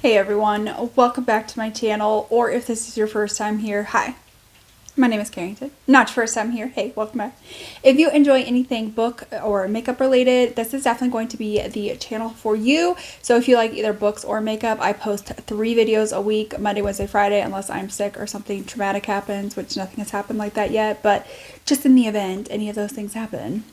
Hey everyone, welcome back to my channel, or if this is your first time here, hi. My name is Carrington. Not your first time here, hey, welcome back. If you enjoy anything book or makeup related, this is definitely going to be the channel for you. So if you like either books or makeup, I post 3 videos a week, Monday, Wednesday, Friday, unless I'm sick or something traumatic happens, which nothing has happened like that yet, but just in the event any of those things happen,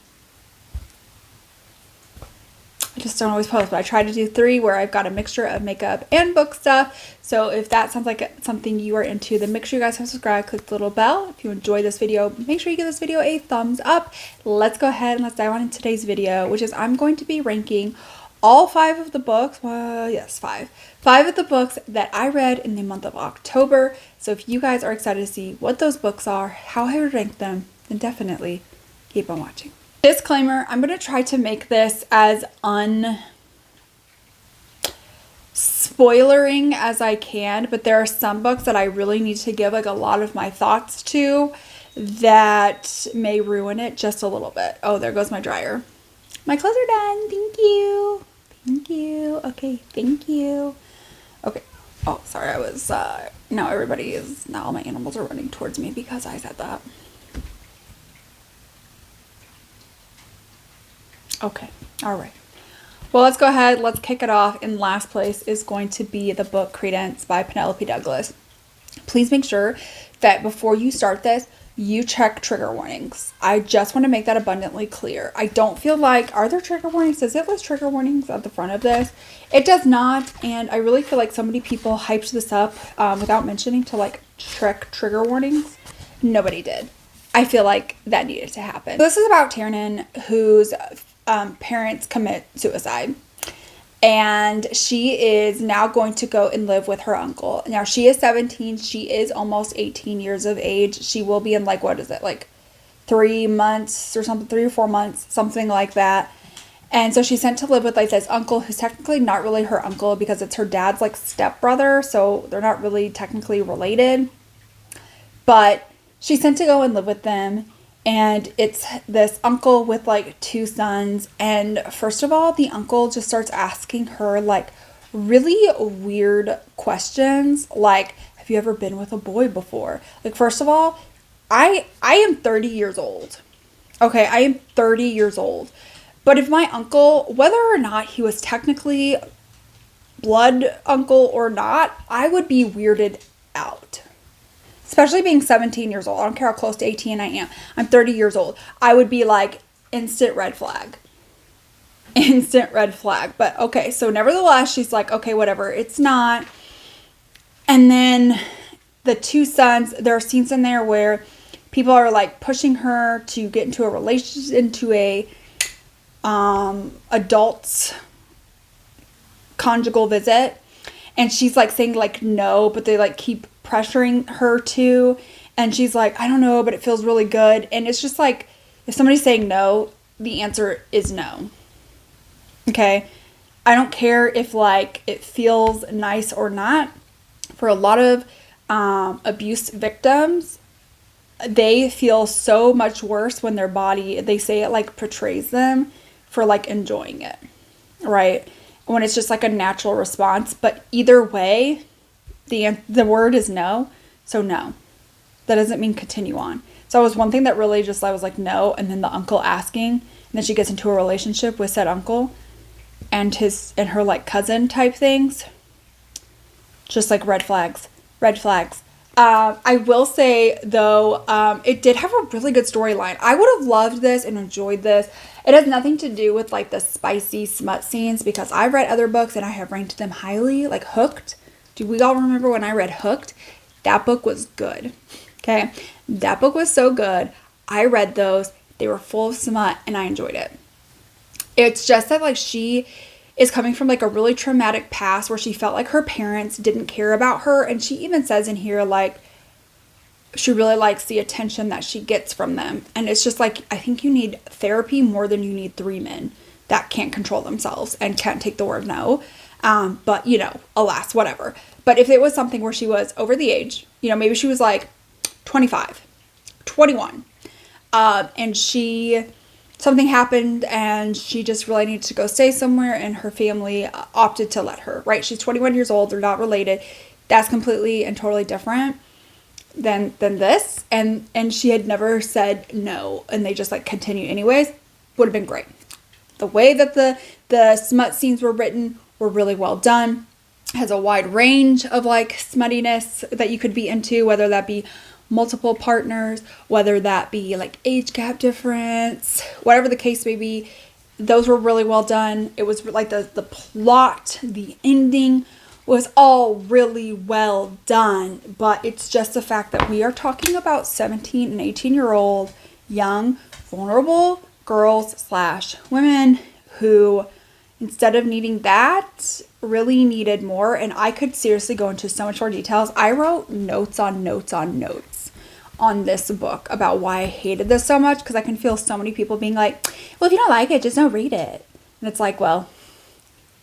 I just don't always post, but I try to do 3 where I've got a mixture of makeup and book stuff. So if that sounds like something you are into, then make sure you guys have subscribed, click the little bell. If you enjoyed this video, make sure you give this video a thumbs up. Let's go ahead and let's dive on into today's video, which is I'm going to be ranking all 5 of the books, well, yes, 5 of the books that I read in the month of October. So if you guys are excited to see what those books are, how I would rank them, then definitely keep on watching. Disclaimer, I'm going to try to make this as unspoilering as I can, but there are some books that I really need to give like a lot of my thoughts to that may ruin it just a little bit. Oh, there goes my dryer. My clothes are done. Thank you. Thank you. Okay, thank you. Okay. Oh, sorry, I was, now all my animals are running towards me because I said that. Okay, all right. Well, let's go ahead. Let's kick it off. In last place is going to be the book Credence by Penelope Douglas. Please make sure that before you start this, you check trigger warnings. I just want to make that abundantly clear. I don't feel like, are there trigger warnings? Does it list trigger warnings at the front of this? It does not, and I really feel like so many people hyped this up without mentioning to like check trigger warnings. Nobody did. I feel like that needed to happen. This is about Tiernan, whose parents commit suicide, and she is now going to go and live with her uncle. Now she is 17. She is almost 18 years of age. She will be in like, what is it, like 3 months or something, 3 or 4 months, something like that. And so she's sent to live with like this uncle who's technically not really her uncle because it's her dad's like stepbrother, so they're not really technically related, but she's sent to go and live with them. And it's this uncle with like 2 sons. And first of all, the uncle just starts asking her like really weird questions. Like, have you ever been with a boy before? Like, first of all, I am 30 years old. Okay, I am 30 years old. But if my uncle, whether or not he was technically blood uncle or not, I would be weirded out. Especially being 17 years old. I don't care how close to 18 I am. I'm 30 years old. I would be like, instant red flag. Instant red flag. But okay, so nevertheless, she's like, okay, whatever. It's not. And then the 2 sons, there are scenes in there where people are like pushing her to get into a relationship, into a adult's conjugal visit. And she's like saying like no, but they like keep pressuring her to, and she's like, I don't know, but it feels really good. And it's just like, if somebody's saying no, the answer is no. Okay, I don't care if like it feels nice or not. For a lot of abuse victims, they feel so much worse when their body, they say it like portrays them for like enjoying it, right? When it's just like a natural response. But either way, the word is no, so no. That doesn't mean continue on. So it was one thing that really just, I was like, no. And then the uncle asking, and then she gets into a relationship with said uncle and her like cousin type things. Just like red flags. I will say though, it did have a really good storyline. I would have loved this and enjoyed this. It has nothing to do with like the spicy smut scenes, because I've read other books and I have ranked them highly, like Hooked. Do we all remember when I read Hooked? That book was good. Okay. That book was so good. I read those. They were full of smut and I enjoyed it. It's just that like she is coming from like a really traumatic past where she felt like her parents didn't care about her. And she even says in here like she really likes the attention that she gets from them. And it's just like, I think you need therapy more than you need 3 men that can't control themselves and can't take the word no. But you know, alas, whatever. But if it was something where she was over the age, you know, maybe she was like 25, 21, and she something happened and she just really needed to go stay somewhere, and her family opted to let her, right? She's 21 years old. They're not related. That's completely and totally different than this. And she had never said no, and they just like continued anyways. Would have been great. The way that the smut scenes were written were really well done. Has a wide range of like smuttiness that you could be into, whether that be multiple partners, whether that be like age gap difference, whatever the case may be. Those were really well done. It was like the plot, the ending was all really well done, but it's just the fact that we are talking about 17 and 18-year-old young, vulnerable girls/women who, instead of needing that, really needed more. And I could seriously go into so much more details. I wrote notes on notes on notes on this book about why I hated this so much, because I can feel so many people being like, well, if you don't like it, just don't read it. And it's like, well,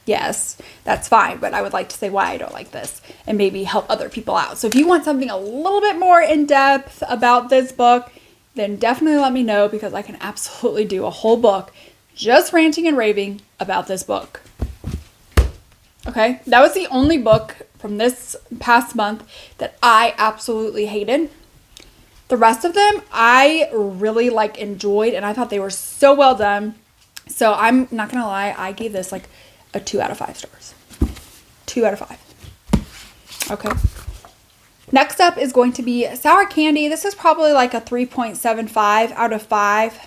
yes, that's fine, but I would like to say why I don't like this and maybe help other people out. So if you want something a little bit more in depth about this book, then definitely let me know, because I can absolutely do a whole book just ranting and raving about this book. Okay, that was the only book from this past month that I absolutely hated. The rest of them I really like enjoyed, and I thought they were so well done. So I'm not gonna lie, I gave this like a 2 out of 5 stars. 2 out of 5. Okay. Next up is going to be Sour Candy. This is probably like a 3.75 out of 5.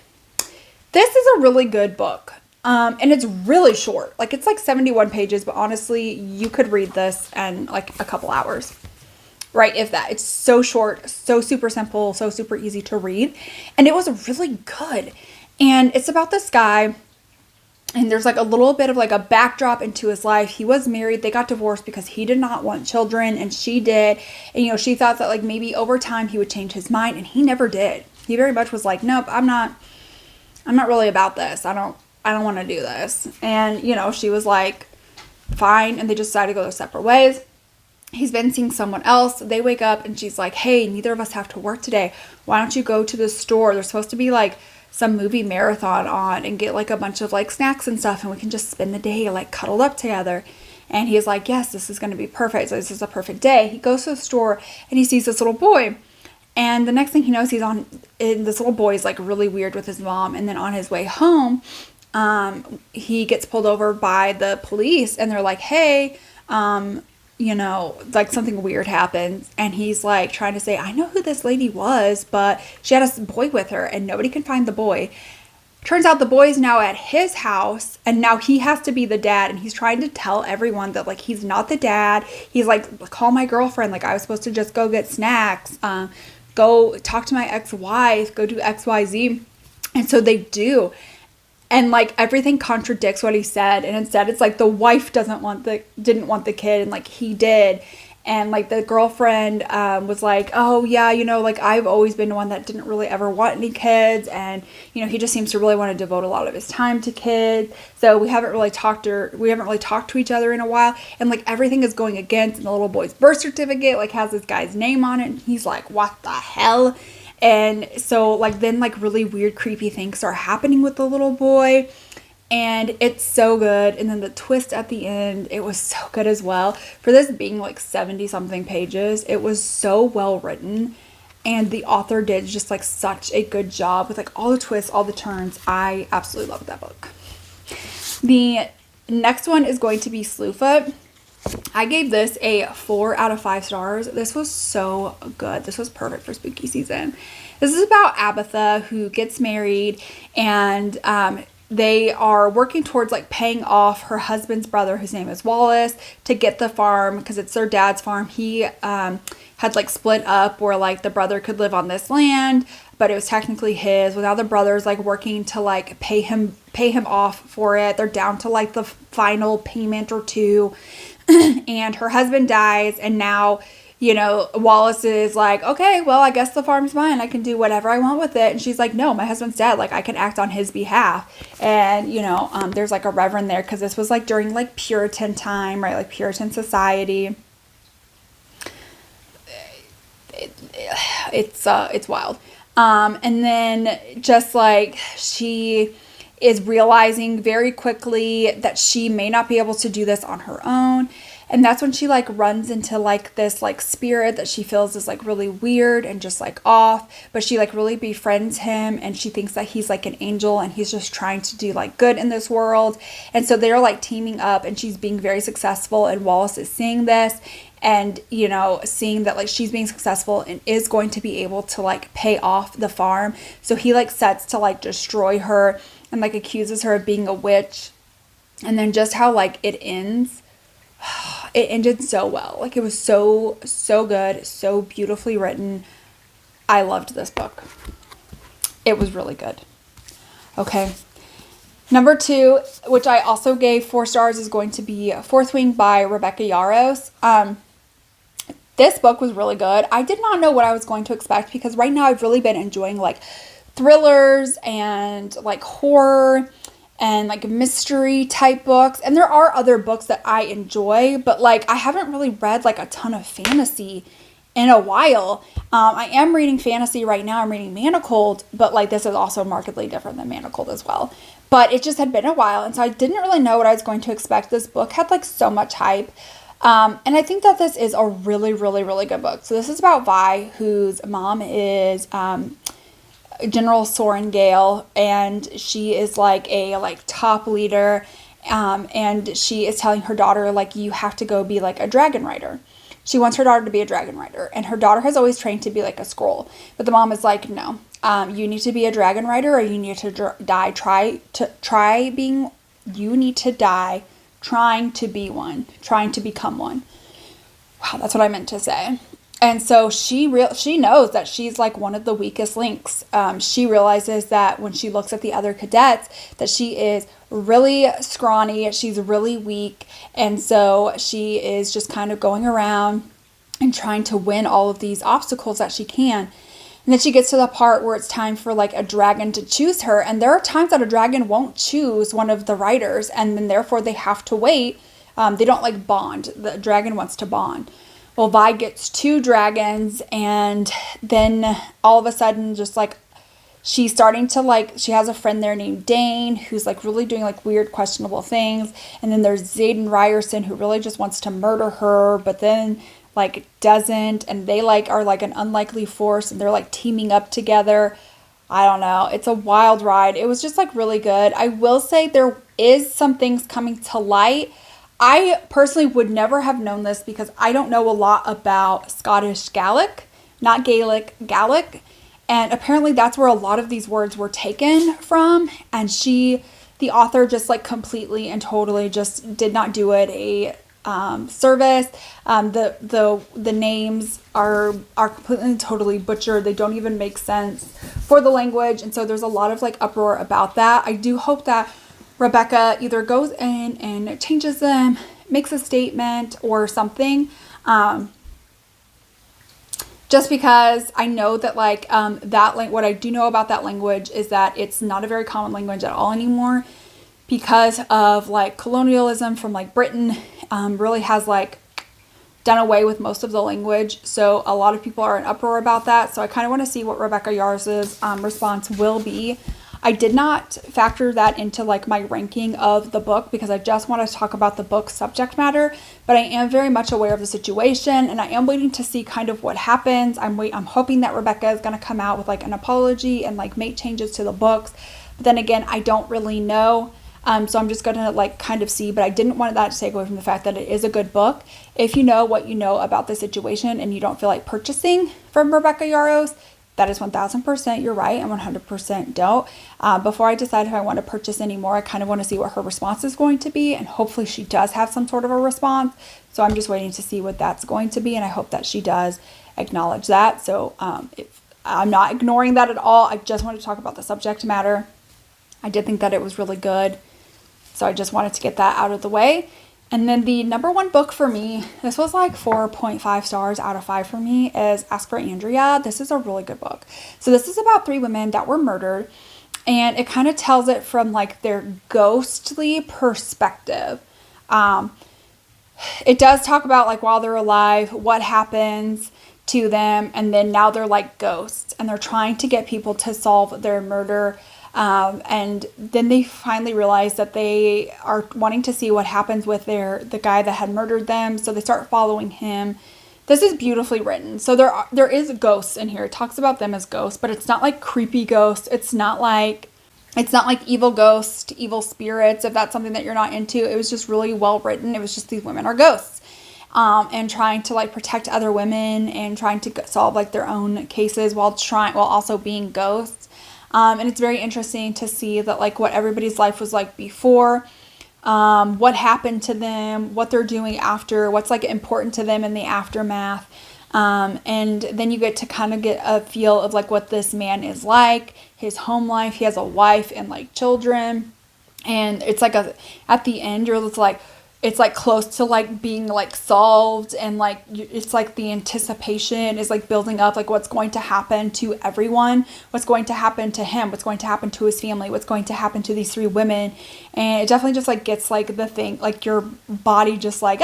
This is a really good book. And it's really short. Like, it's like 71 pages, but honestly, you could read this in like a couple hours. Right? If that. It's so short, so super simple, so super easy to read. And it was really good. And it's about this guy, and there's like a little bit of like a backdrop into his life. He was married. They got divorced because he did not want children, and she did. And, you know, she thought that like maybe over time he would change his mind, and he never did. He very much was like, nope, I'm not really about this. I don't want to do this. And, you know, she was like, fine. And they just decided to go their separate ways. He's been seeing someone else. They wake up and she's like, hey, neither of us have to work today. Why don't you go to the store? There's supposed to be like some movie marathon on, and get like a bunch of like snacks and stuff, and we can just spend the day like cuddled up together. And he's like, yes, this is going to be perfect. So this is a perfect day. He goes to the store and he sees this little boy. And the next thing he knows, and this little boy is like really weird with his mom. And then on his way home, he gets pulled over by the police, and they're like, hey, you know, like something weird happens. And he's like trying to say, I know who this lady was, but she had a boy with her and nobody can find the boy. Turns out the boy is now at his house, and now he has to be the dad, and he's trying to tell everyone that like he's not the dad. He's like, call my girlfriend, like I was supposed to just go get snacks, go talk to my ex-wife, go do XYZ. And so they do. And like everything contradicts what he said, and instead it's like the wife didn't want the kid, and like he did. And like the girlfriend was like, oh yeah, you know, like I've always been the one that didn't really ever want any kids, and you know, he just seems to really want to devote a lot of his time to kids. So we haven't really talked to each other in a while, and like everything is going against. And the little boy's birth certificate like has this guy's name on it, and he's like, what the hell? And so like then like really weird creepy things start happening with the little boy, and it's so good. And then the twist at the end, it was so good as well. For this being like 70 something pages, it was so well written, and the author did just like such a good job with like all the twists, all the turns. I absolutely loved that book. The next one is going to be Slewfoot. I gave this a 4 out of 5 stars. This was so good. This was perfect for spooky season. This is about Abatha, who gets married, and they are working towards like paying off her husband's brother, whose name is Wallace, to get the farm, because it's their dad's farm. He had like split up where like the brother could live on this land, but it was technically his. Well, now the brother's like working to like pay him off for it. They're down to like the final payment or two. And her husband dies, and now, you know, Wallace is like, okay, well, I guess the farm's mine. I can do whatever I want with it. And she's like, no, my husband's dead. Like, I can act on his behalf. And, you know, there's like a reverend there, because this was like during like Puritan time, right? Like Puritan society. It's wild. And then just like she is realizing very quickly that she may not be able to do this on her own. And that's when she like runs into like this like spirit that she feels is like really weird and just like off, but she like really befriends him, and she thinks that he's like an angel and he's just trying to do like good in this world. And so they're like teaming up, and she's being very successful, and Wallace is seeing this and, you know, seeing that like she's being successful and is going to be able to like pay off the farm. So he like sets to like destroy her and like accuses her of being a witch. And then just how like it ends, it ended so well. Like it was so good, so beautifully written. I loved this book. It was really good. Okay. Number 2, which I also gave 4 stars, is going to be Fourth Wing by Rebecca Yarros. This book was really good. I did not know what I was going to expect, because right now I've really been enjoying like thrillers and like horror and like mystery type books. And there are other books that I enjoy, but like I haven't really read like a ton of fantasy in a while. I am reading fantasy right now. I'm reading Manacled, but like this is also markedly different than Manacled as well. But it just had been a while, and so I didn't really know what I was going to expect. This book had like so much hype. And I think that this is a really, really, really good book. So this is about Vi, whose mom is General Soren Gale, and she is like a like top leader, and she is telling her daughter like, you have to go be like a dragon rider. She wants her daughter to be a dragon rider, and her daughter has always trained to be like a scroll, but the mom is like, no, you need to be a dragon rider, or you need to die trying to be one, trying to become one. Wow, that's what I meant to say. And so she knows that she's like one of the weakest links. She realizes that when she looks at the other cadets, that she is really scrawny, she's really weak, and so she is just kind of going around and trying to win all of these obstacles that she can. And then she gets to the part where it's time for like a dragon to choose her, and there are times that a dragon won't choose one of the riders, and then therefore they have to wait. They don't like bond. The dragon wants to bond. Well, Vi gets 2 dragons, and then all of a sudden, just like she's starting to like, she has a friend there named Dane who's like really doing like weird, questionable things. And then there's Zayden Ryerson, who really just wants to murder her, but then like doesn't. And they like are like an unlikely force, and they're like teaming up together. I don't know. It's a wild ride. It was just like really good. I will say there is some things coming to light. I personally would never have known this because I don't know a lot about Scottish Gaelic, not Gaelic, Gaelic. And apparently that's where a lot of these words were taken from. And the author just like completely and totally just did not do it a service. The names are completely and totally butchered. They don't even make sense for the language. And so there's a lot of like uproar about that. I do hope that Rebecca either goes in and changes them, makes a statement or something. Just because I know that like what I do know about that language is that it's not a very common language at all anymore, because of like colonialism from like Britain really has like done away with most of the language. So a lot of people are in uproar about that. So I kind of want to see what Rebecca Yarros's response will be. I did not factor that into like my ranking of the book because I just want to talk about the book's subject matter, but I am very much aware of the situation, and I am waiting to see kind of what happens. I'm hoping that Rebecca is going to come out with like an apology and like make changes to the books, but then again, I don't really know. So I'm just going to like kind of see, but I didn't want that to take away from the fact that it is a good book. If you know what you know about the situation and you don't feel like purchasing from Rebecca Yarros, that is 1000% you're right, and 100% don't. Before I decide if I want to purchase anymore, I kind of want to see what her response is going to be, and hopefully she does have some sort of a response. So I'm just waiting to see what that's going to be, and I hope that she does acknowledge that. So I'm not ignoring that at all. I just wanted to talk about the subject matter. I did think that it was really good, so I just wanted to get that out of the way. And then the number 1 book for me, this was like 4.5 stars out of 5 for me, is Ask for Andrea. This is a really good book. So this is about 3 women that were murdered, and it kind of tells it from like their ghostly perspective. It does talk about like while they're alive, what happens to them, and then now they're like ghosts, and they're trying to get people to solve their murder. And then they finally realize that they are wanting to see what happens with the guy that had murdered them. So they start following him. This is beautifully written. So there is ghosts in here. It talks about them as ghosts, but it's not like creepy ghosts. It's not like evil ghosts, evil spirits, if that's something that you're not into. It was just really well written. It was just these women are ghosts. And trying to like protect other women and trying to solve like their own cases while also being ghosts. And it's very interesting to see that like what everybody's life was like before, what happened to them, what they're doing after, what's like important to them in the aftermath. And then you get to kind of get a feel of like what this man is like, his home life. He has a wife and like children, and it's like at the end you're just like, it's like close to like being like solved, and like it's like the anticipation is like building up, like what's going to happen to everyone, what's going to happen to him, what's going to happen to his family, what's going to happen to these 3 women. And it definitely just like gets like the thing, like your body just like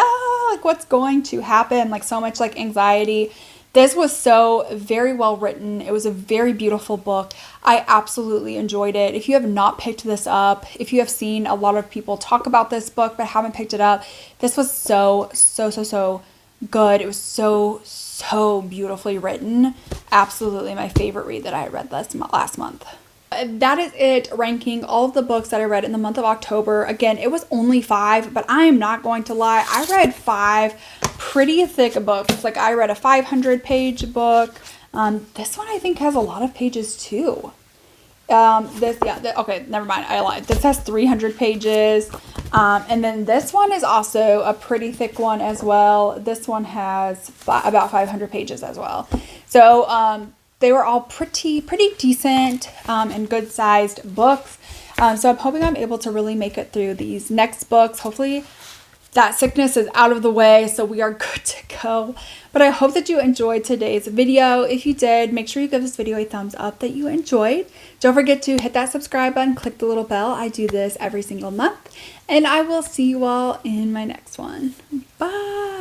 like what's going to happen, like so much like anxiety. This was so very well written. It was a very beautiful book. I absolutely enjoyed it. If you have not picked this up, if you have seen a lot of people talk about this book but haven't picked it up, this was so good. It was so beautifully written. Absolutely my favorite read that I read last month. That is it, ranking all of the books that I read in the month of October. Again, it was only 5, but I am not going to lie. I read 5 pretty thick books. Like I read a 500-page book. This one I think has a lot of pages too. Okay, never mind. I lied. This has 300 pages. And then this one is also a pretty thick one as well. This one has about 500 pages as well. So, they were all pretty decent and good sized books. So I'm hoping I'm able to really make it through these next books. Hopefully that sickness is out of the way, so we are good to go. But I hope that you enjoyed today's video. If you did, make sure you give this video a thumbs up that you enjoyed. Don't forget to hit that subscribe button, click the little bell. I do this every single month. And I will see you all in my next one. Bye!